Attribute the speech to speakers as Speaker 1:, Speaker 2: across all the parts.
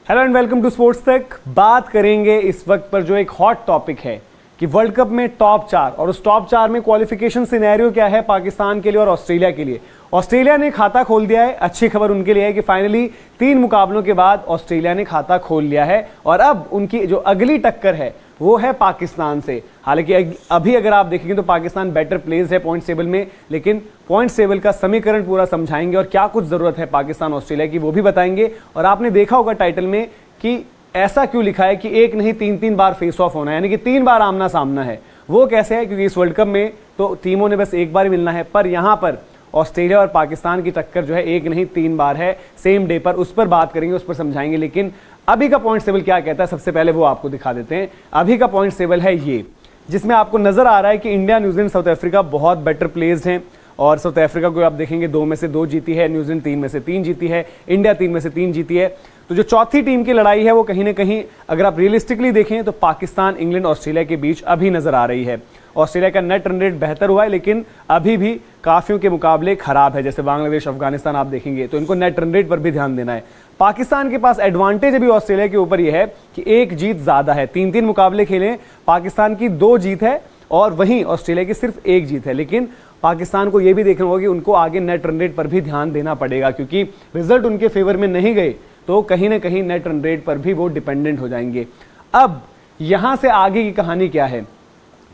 Speaker 1: Hello and welcome to sports Tak. बात करेंगे इस वक्त पर जो एक हॉट टॉपिक है कि वर्ल्ड कप में टॉप 4 और उस टॉप 4 में क्वालिफिकेशन सिनेरियो क्या है पाकिस्तान के लिए और ऑस्ट्रेलिया के लिए। ऑस्ट्रेलिया ने खाता खोल दिया है। अच्छी खबर उनके लिए है कि फाइनली 3 मुकाबलों के बाद ऑस्ट्रेलिया ने खाता खोल लिया है और अब उनकी जो अगली टक्कर है वो है पाकिस्तान से। हालांकि अभी अगर आप देखेंगे तो पाकिस्तान बेटर प्लेस है पॉइंट टेबल में, लेकिन पॉइंट टेबल का समीकरण पूरा समझाएंगे और क्या कुछ जरूरत है पाकिस्तान ऑस्ट्रेलिया की वो भी बताएंगे। और आपने देखा होगा टाइटल में कि ऐसा क्यों लिखा है कि एक नहीं 3 बार फेस ऑफ होना है, यानी कि 3 बार आमना सामना है। वो कैसे है? क्योंकि इस वर्ल्ड कप में तो टीमों ने बस एक बार ही मिलना है, पर यहां पर ऑस्ट्रेलिया और पाकिस्तान की टक्कर जो है एक नहीं 3 बार है सेम डे पर। उस पर बात करेंगे, उस पर समझाएंगे। लेकिन अभी का पॉइंट टेबल क्या कहता है सबसे पहले वो आपको दिखा देते हैं। अभी का पॉइंट टेबल है ये, जिसमें आपको नजर आ रहा है कि इंडिया, न्यूजीलैंड, साउथ अफ्रीका बहुत बेटर प्लेयर्स हैं। और साउथ अफ्रीका को आप देखेंगे 2 में से 2 जीती है, न्यूजीलैंड 3 में से 3 जीती है, इंडिया 3 में से 3 जीती है। तो जो चौथी टीम की लड़ाई है वो कहीं ना कहीं अगर आप रियलिस्टिकली देखें तो पाकिस्तान, इंग्लैंड, ऑस्ट्रेलिया के बीच अभी नजर आ रही है। ऑस्ट्रेलिया का नेट रन रेट बेहतर हुआ है, लेकिन अभी भी काफियों के मुकाबले खराब है। जैसे बांग्लादेश, अफगानिस्तान आप देखेंगे तो इनको नेट रन रेट पर भी ध्यान देना है। पाकिस्तान के पास एडवांटेज अभी ऑस्ट्रेलिया के ऊपर यह है कि एक जीत ज्यादा है। 3 मुकाबले खेले, पाकिस्तान की 2 जीत है और वहीं ऑस्ट्रेलिया की सिर्फ 1 जीत है। लेकिन पाकिस्तान को यह भी देखना होगा कि उनको आगे नेट रन रेट पर भी ध्यान देना पड़ेगा, क्योंकि रिजल्ट उनके फेवर में नहीं गए तो कहीं ना कहीं नेट रन रेट पर भी वो डिपेंडेंट हो जाएंगे। अब यहां से आगे की कहानी क्या है?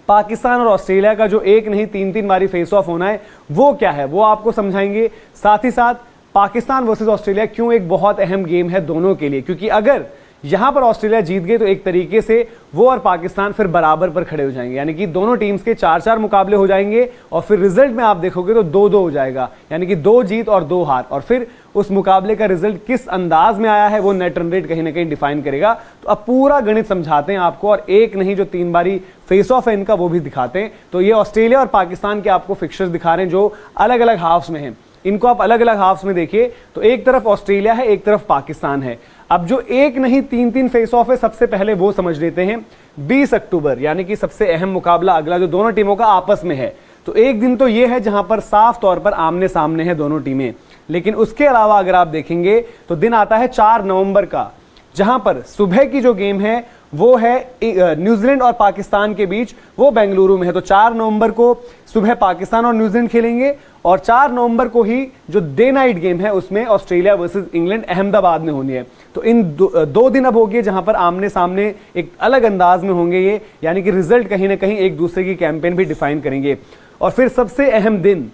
Speaker 1: पाकिस्तान और ऑस्ट्रेलिया का जो एक नहीं 3 बारी फेस ऑफ होना है वो क्या है वो आपको समझाएंगे। साथ ही साथ पाकिस्तान वर्सेस ऑस्ट्रेलिया क्यों एक बहुत अहम गेम है दोनों के लिए, क्योंकि अगर यहां पर ऑस्ट्रेलिया जीत गए तो एक तरीके से वो और पाकिस्तान फिर बराबर पर खड़े हो जाएंगे, यानी कि दोनों टीम्स के 4-4 मुकाबले हो जाएंगे और फिर रिजल्ट में आप देखोगे तो 2-2 हो जाएगा, यानी कि 2 जीत और 2 हार। और फिर उस मुकाबले का रिजल्ट किस अंदाज में आया है वो नेट रन रेट कहीं ना कहीं डिफाइन करेगा। तो अब पूरा गणित समझाते हैं आपको और एक नहीं जो 3 बारी फेस ऑफ है इनका वो भी दिखाते हैं। तो ये ऑस्ट्रेलिया और पाकिस्तान के आपको फिक्चर्स दिखा रहे हैं जो अलग अलग हाफ्स में हैं। इनको आप अलग अलग हाफ्स में देखिए तो एक तरफ ऑस्ट्रेलिया है, एक तरफ पाकिस्तान है। अब जो एक नहीं 3 फेस ऑफ है सबसे पहले वो समझ लेते हैं। 20 अक्टूबर यानी कि सबसे अहम मुकाबला अगला जो दोनों टीमों का आपस में है। तो एक दिन तो ये है जहां पर साफ तौर पर आमने सामने है दोनों टीमें, लेकिन उसके अलावा अगर आप देखेंगे तो दिन आता है 4 नवंबर का, जहां पर सुबह की जो गेम है वो है न्यूजीलैंड और पाकिस्तान के बीच, वो बेंगलुरु में है। तो 4 नवंबर को सुबह पाकिस्तान और न्यूजीलैंड खेलेंगे और 4 नवंबर को ही जो डे नाइट गेम है उसमें ऑस्ट्रेलिया वर्सेस इंग्लैंड अहमदाबाद में होनी है। तो इन 2 दिन अब होंगे जहां पर आमने सामने एक अलग अंदाज में होंगे ये, यानी कि रिजल्ट कहीं ना कहीं एक दूसरे की कैंपेन भी डिफाइन करेंगे। और फिर सबसे अहम दिन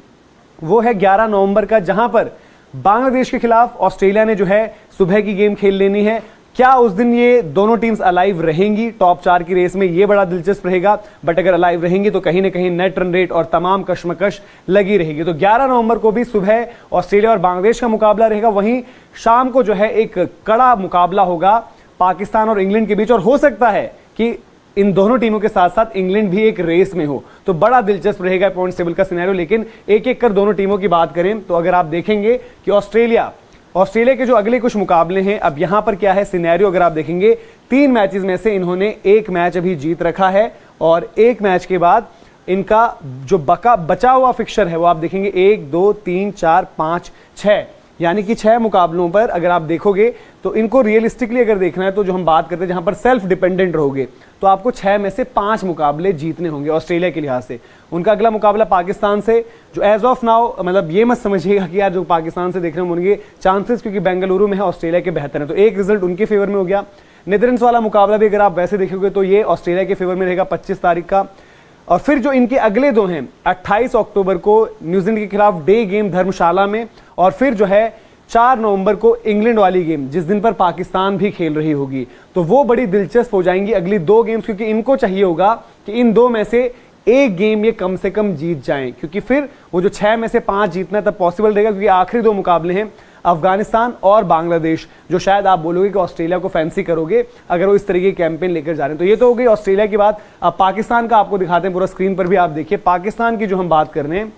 Speaker 1: वो है 11 नवंबर का, जहां पर बांग्लादेश के खिलाफ ऑस्ट्रेलिया ने जो है सुबह की गेम खेल लेनी है। क्या उस दिन ये दोनों टीम्स अलाइव रहेंगी टॉप 4 की रेस में? ये बड़ा दिलचस्प रहेगा। बट अगर अलाइव रहेंगी तो कहीं ना कहीं नेट रन रेट और तमाम कश्मकश लगी रहेगी। तो 11 नवंबर को भी सुबह ऑस्ट्रेलिया और बांग्लादेश का मुकाबला रहेगा, वहीं शाम को जो है एक कड़ा मुकाबला होगा पाकिस्तान और इंग्लैंड के बीच। और हो सकता है कि इन दोनों टीमों के साथ साथ इंग्लैंड भी एक रेस में हो, तो बड़ा दिलचस्प रहेगा पॉइंट टेबल का सिनेरियो। लेकिन एक एक कर दोनों टीमों की बात करें तो अगर आप देखेंगे कि ऑस्ट्रेलिया के जो अगले कुछ मुकाबले हैं, अब यहां पर क्या है सिनेरियो अगर आप देखेंगे 3 मैचेस में से इन्होंने 1 मैच अभी जीत रखा है और 1 मैच के बाद इनका जो बचा हुआ फिक्चर है वो आप देखेंगे 1 2 3 4 5 6, यानी कि 6 मुकाबलों पर अगर आप देखोगे तो इनको रियलिस्टिकली अगर देखना है तो जो हम बात करते हैं जहां पर सेल्फ डिपेंडेंट रहोगे तो आपको 6 में से 5 मुकाबले जीतने होंगे ऑस्ट्रेलिया के लिहाज से। उनका अगला मुकाबला पाकिस्तान से, जो एज ऑफ नाउ मतलब ये मत समझिएगा कि यार जो पाकिस्तान से देखने में होंगे चांसेस, क्योंकि बेंगलुरु में है ऑस्ट्रेलिया के बेहतर है, तो एक रिजल्ट उनके फेवर में हो गया। नीदरलैंड्स वाला मुकाबला भी अगर आप वैसे देखोगे तो ये ऑस्ट्रेलिया के फेवर में रहेगा 25 तारीख का। और फिर जो इनके अगले 2 हैं 28 अक्टूबर को न्यूजीलैंड के खिलाफ डे गेम धर्मशाला में, और फिर जो है 4 नवंबर को इंग्लैंड वाली गेम जिस दिन पर पाकिस्तान भी खेल रही होगी। तो वो बड़ी दिलचस्प हो जाएंगी अगली 2 गेम्स, क्योंकि इनको चाहिए होगा कि इन 2 में से एक गेम ये कम से कम जीत जाएं, क्योंकि फिर वो जो 6 में से 5 जीतना तब पॉसिबल रहेगा, क्योंकि आखिरी 2 मुकाबले हैं अफगानिस्तान और बांग्लादेश, जो शायद आप बोलोगे कि ऑस्ट्रेलिया को फैंसी करोगे अगर वो इस तरीके की कैंपेन लेकर जा रहे हैं। तो ये तो हो गई ऑस्ट्रेलिया की बात। अब पाकिस्तान का आपको दिखाते हैं, पूरा स्क्रीन पर भी आप देखिए पाकिस्तान की जो हम बात कर रहे हैं।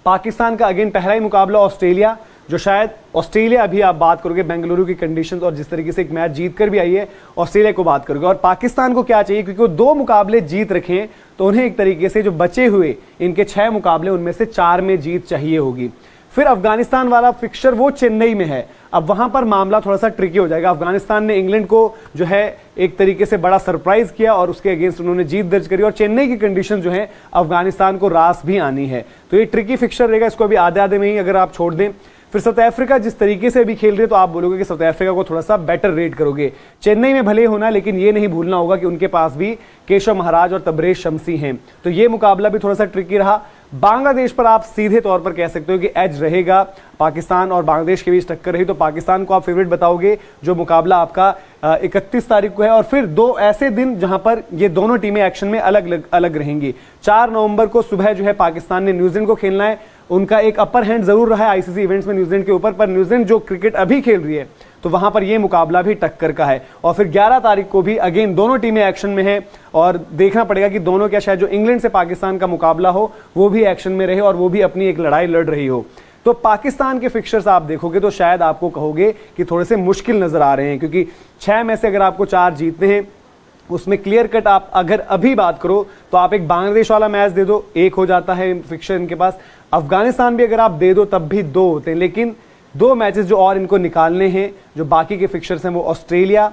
Speaker 1: पाकिस्तान का अगेन पहला ही मुकाबला ऑस्ट्रेलिया, जो शायद ऑस्ट्रेलिया अभी आप बात करोगे बेंगलुरु की कंडीशंस और जिस तरीके से एक मैच जीत कर भी आई है ऑस्ट्रेलिया को बात करोगे। और पाकिस्तान को क्या चाहिए, क्योंकि वो 2 मुकाबले जीत रखे तो उन्हें एक तरीके से जो बचे हुए इनके 6 मुकाबले उनमें से 4 में जीत चाहिए होगी। फिर अफगानिस्तान वाला फिक्सचर वो चेन्नई में है। अब वहां पर मामला थोड़ा सा ट्रिकी हो जाएगा। अफगानिस्तान ने इंग्लैंड को जो है एक तरीके से बड़ा सरप्राइज किया और उसके अगेंस्ट उन्होंने जीत दर्ज करी, और चेन्नई की कंडीशन जो है अफगानिस्तान को रास भी आनी है, तो ये ट्रिकी फिक्सचर रहेगा। इसको अभी आधे आधे में ही अगर आप छोड़ दें। फिर साउथ अफ्रीका जिस तरीके से अभी खेल रहे तो आप बोलोगे कि साउथ अफ्रीका को थोड़ा सा बेटर रेट करोगे। चेन्नई में भले होना, लेकिन ये नहीं भूलना होगा कि उनके पास भी केशव महाराज और तबरेज शमसी हैं, तो ये मुकाबला भी थोड़ा सा ट्रिकी रहा। बांग्लादेश पर आप सीधे तौर पर कह सकते हो कि एज रहेगा, पाकिस्तान और बांग्लादेश के बीच टक्कर रही तो पाकिस्तान को आप फेवरेट बताओगे। जो मुकाबला आपका 31 तारीख को है, और फिर दो ऐसे दिन जहां पर ये दोनों टीमें एक्शन में अलग अलग रहेंगी। 4 नवंबर को सुबह जो है पाकिस्तान ने न्यूजीलैंड को खेलना है। उनका एक अपर हैंड जरूर रहा है आईसीसी इवेंट्स में न्यूजीलैंड के ऊपर, पर न्यूजीलैंड जो क्रिकेट अभी खेल रही है तो वहां पर यह मुकाबला भी टक्कर का है। और फिर 11 तारीख को भी अगेन दोनों टीमें एक्शन में हैं, और देखना पड़ेगा कि दोनों क्या, शायद जो इंग्लैंड से पाकिस्तान का मुकाबला हो वो भी एक्शन में रहे और वो भी अपनी एक लड़ाई लड़ रही हो। तो पाकिस्तान के फिक्सचर्स आप देखोगे तो शायद आपको कहोगे कि थोड़े से मुश्किल नजर आ रहे हैं, क्योंकि 6 में से अगर आपको 4 जीतने हैं, उसमें क्लियर कट आप अगर अभी बात करो तो आप एक बांग्लादेश वाला मैच दे दो, 1 हो जाता है फिक्सचर इनके पास। अफगानिस्तान भी अगर आप दे दो तब भी 2 होते हैं, लेकिन 2 मैचेस जो और इनको निकालने हैं, जो बाकी के फिक्सचर्स हैं वो ऑस्ट्रेलिया,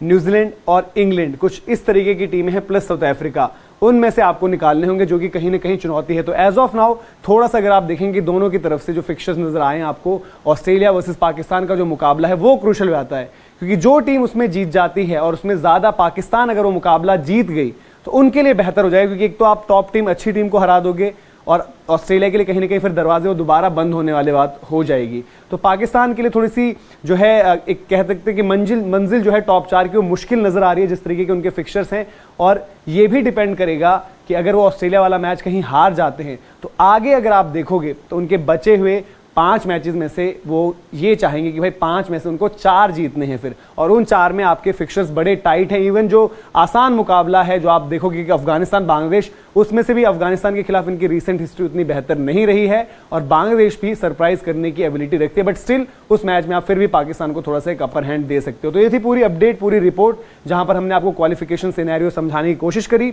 Speaker 1: न्यूजीलैंड और इंग्लैंड, कुछ इस तरीके की टीमें हैं, प्लस साउथ अफ्रीका, उनमें से आपको निकालने होंगे, जो कि कहीं ना कहीं चुनौती है। तो एज ऑफ नाउ थोड़ा सा अगर आप देखेंगे दोनों की तरफ से जो फिक्सचर्स नजर आए हैं आपको, ऑस्ट्रेलिया वर्सेस पाकिस्तान का जो मुकाबला है वो क्रूशल हो जाता है, क्योंकि जो टीम उसमें जीत जाती है और उसमें ज्यादा पाकिस्तान अगर वो मुकाबला जीत गई तो उनके लिए बेहतर हो जाएगा, क्योंकि एक तो आप टॉप टीम अच्छी टीम को हरा दोगे, और ऑस्ट्रेलिया के लिए कहीं ना कहीं फिर दरवाजे वो दोबारा बंद होने वाली बात हो जाएगी। तो पाकिस्तान के लिए थोड़ी सी जो है एक कह सकते हैं कि मंजिल जो है टॉप 4 की वो मुश्किल नजर आ रही है, जिस तरीके के उनके फिक्सचर्स हैं। और ये भी डिपेंड करेगा कि अगर वो ऑस्ट्रेलिया वाला मैच कहीं हार जाते हैं तो आगे अगर आप देखोगे तो उनके बचे हुए 5 मैचेस में से वो ये चाहेंगे कि भाई 5 में से उनको 4 जीतने हैं फिर, और उन 4 में आपके फिक्सचर्स बड़े टाइट हैं। इवन जो आसान मुकाबला है जो आप देखोगे कि अफगानिस्तान बांग्लादेश, उसमें से भी अफगानिस्तान के खिलाफ इनकी रीसेंट हिस्ट्री उतनी बेहतर नहीं रही है, और बांग्लादेश भी सरप्राइज करने की एबिलिटी रखती है, बट स्टिल उस मैच में आप फिर भी पाकिस्तान को थोड़ा सा एक अपर हैंड दे सकते हो। तो ये थी पूरी अपडेट, पूरी रिपोर्ट, जहां पर हमने आपको क्वालिफिकेशन सिनेरियो समझाने की कोशिश करी।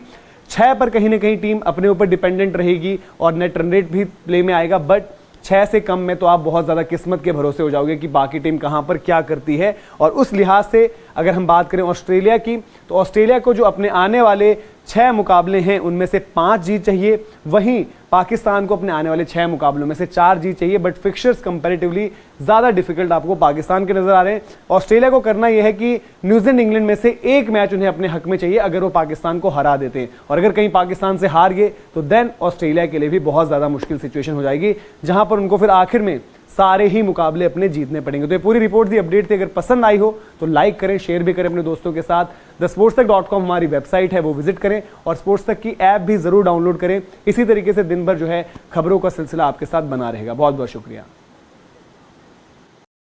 Speaker 1: 6 पर कहीं ना कहीं टीम अपने ऊपर डिपेंडेंट रहेगी और नेट रन रेट भी प्ले में आएगा, बट 6 से कम में तो आप बहुत ज्यादा किस्मत के भरोसे हो जाओगे कि बाकी टीम कहां पर क्या करती है। और उस लिहाज से अगर हम बात करें ऑस्ट्रेलिया की, तो ऑस्ट्रेलिया को जो अपने आने वाले 6 मुकाबले हैं उनमें से 5 जीत चाहिए, वहीं पाकिस्तान को अपने आने वाले 6 मुकाबलों में से 4 जीत चाहिए, बट फिक्सचर्स कंपैरेटिवली ज्यादा डिफिकल्ट आपको पाकिस्तान के नजर आ रहे हैं। ऑस्ट्रेलिया को करना यह है कि न्यूजीलैंड इंग्लैंड में से एक मैच उन्हें अपने हक में चाहिए अगर वो पाकिस्तान को हरा देते हैं, और अगर कहीं पाकिस्तान से हार गए तो देन ऑस्ट्रेलिया के लिए भी बहुत ज्यादा मुश्किल सिचुएशन हो जाएगी, जहां पर उनको फिर आखिर में सारे ही मुकाबले अपने जीतने पड़ेंगे। तो ये पूरी रिपोर्ट थी, अपडेट थी। अगर पसंद आई हो तो लाइक करें, शेयर भी करें अपने दोस्तों के साथ। thesportstech.com हमारी वेबसाइट है, वो विजिट करें, और स्पोर्ट्स तक की ऐप भी जरूर डाउनलोड करें। इसी तरीके से दिन भर जो है खबरों का सिलसिला आपके साथ बना रहेगा। बहुत बहुत शुक्रिया।